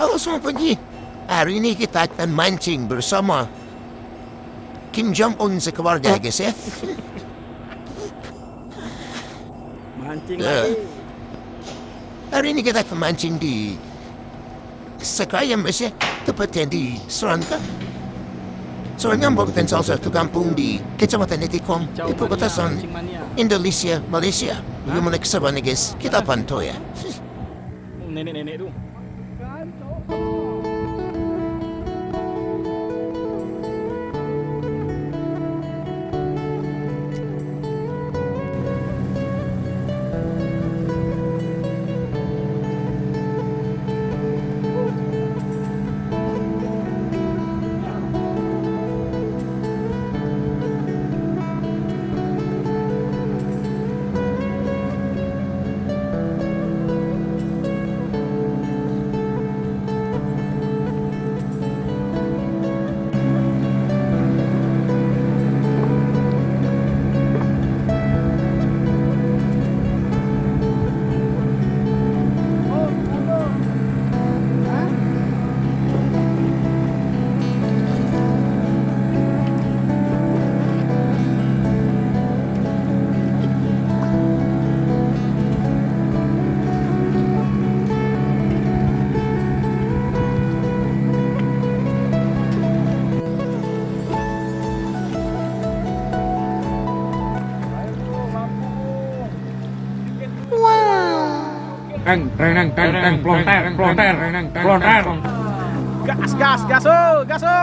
Halo semua penyi. Hari ini kita akan mancing bersama Kim Jong-un sekeluarga, guys ya. Mancing Ya. lagi. Hari ini kita akan mancing di Sekayam, guys ya. Tepatnya di Serangkang. Serangkang merupakan salah satu kampung di Kecamatan Netikom, di perbatasan Mancing mania. Indonesia, Malaysia. Bagaimana keseruannya, guys? Kita pantau ya. Nenek-nenek tuh. Pelontar. Gas, gas, gaso, gaso.